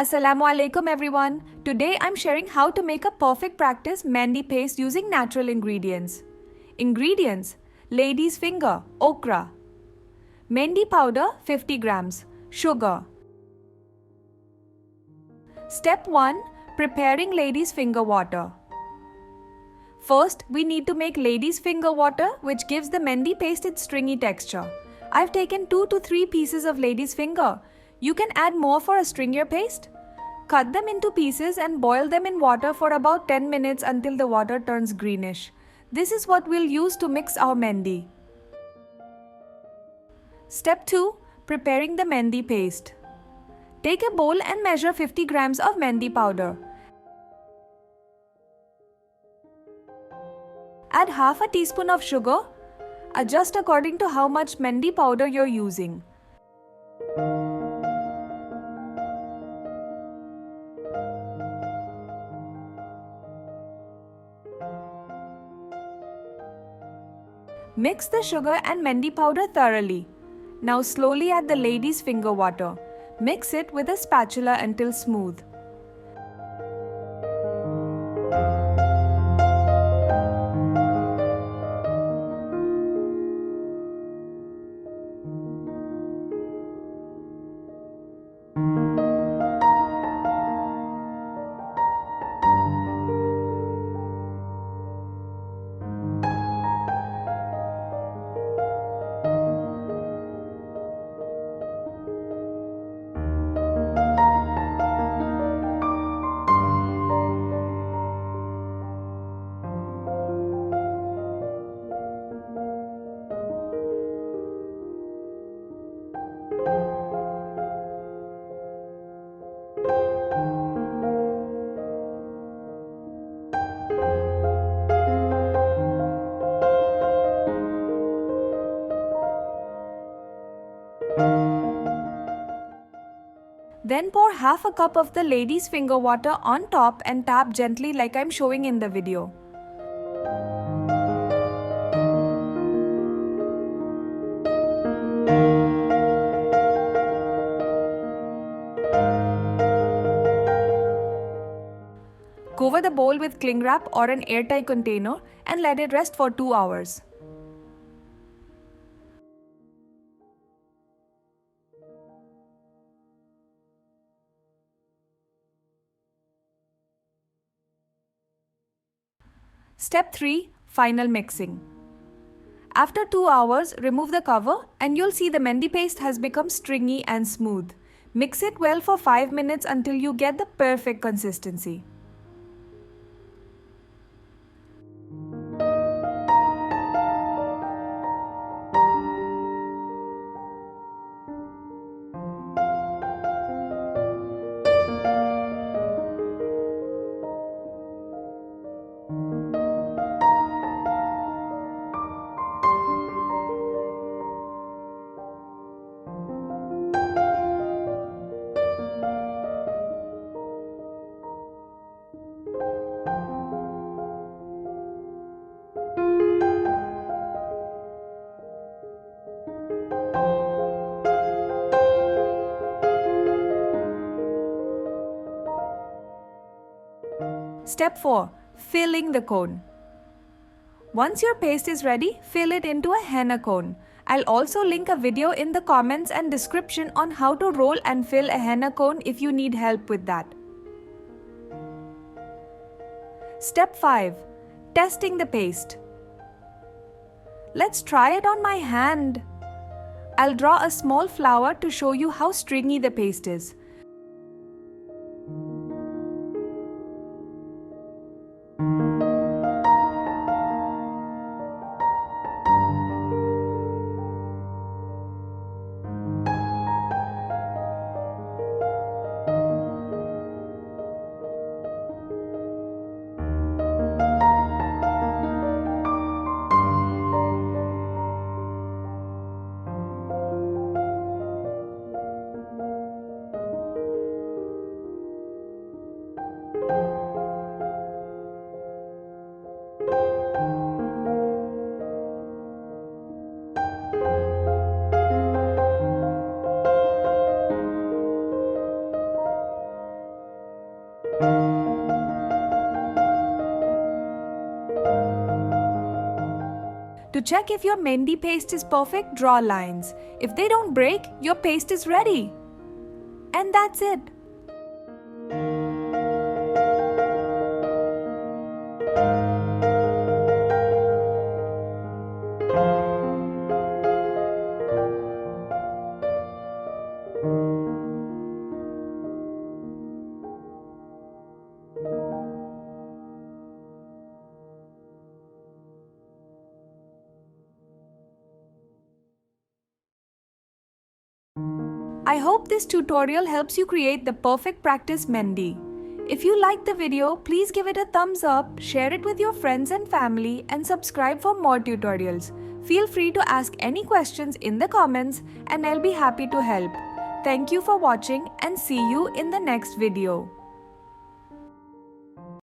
Assalamu alaikum everyone. Today I'm sharing how to make a perfect practice Mehndi paste using natural ingredients. Ingredients: lady's finger, okra, Mehndi powder 50 grams, sugar. Step 1. Preparing lady's finger water. First, we need to make lady's finger water, which gives the Mehndi paste its stringy texture. I've taken 2 to 3 pieces of lady's finger. You can add more for a stringier paste. Cut them into pieces and boil them in water for about 10 minutes until the water turns greenish. This is what we'll use to mix our Mehndi. Step 2. Preparing the Mehndi paste. Take a bowl and measure 50 grams of Mehndi powder. Add half a teaspoon of sugar. Adjust according to how much Mehndi powder you're using. Mix the sugar and Mehndi powder thoroughly. Now slowly add the lady's finger water. Mix it with a spatula until smooth. Then pour half a cup of the lady's finger water on top and tap gently like I'm showing in the video. Cover the bowl with cling wrap or an airtight container and let it rest for 2 hours. Step 3. Final mixing. After 2 hours, remove the cover and you'll see the Mehndi paste has become stringy and smooth. Mix it well for 5 minutes until you get the perfect consistency. Step 4. Filling the cone. Once your paste is ready, fill it into a henna cone. I'll also link a video in the comments and description on how to roll and fill a henna cone if you need help with that. Step 5. Testing the paste. Let's try it on my hand. I'll draw a small flower to show you how stringy the paste is. To check if your Mehndi paste is perfect, draw lines. If they don't break, your paste is ready. And that's it. I hope this tutorial helps you create the perfect practice Mehndi. If you liked the video, please give it a thumbs up, share it with your friends and family, and subscribe for more tutorials. Feel free to ask any questions in the comments and I'll be happy to help. Thank you for watching and see you in the next video.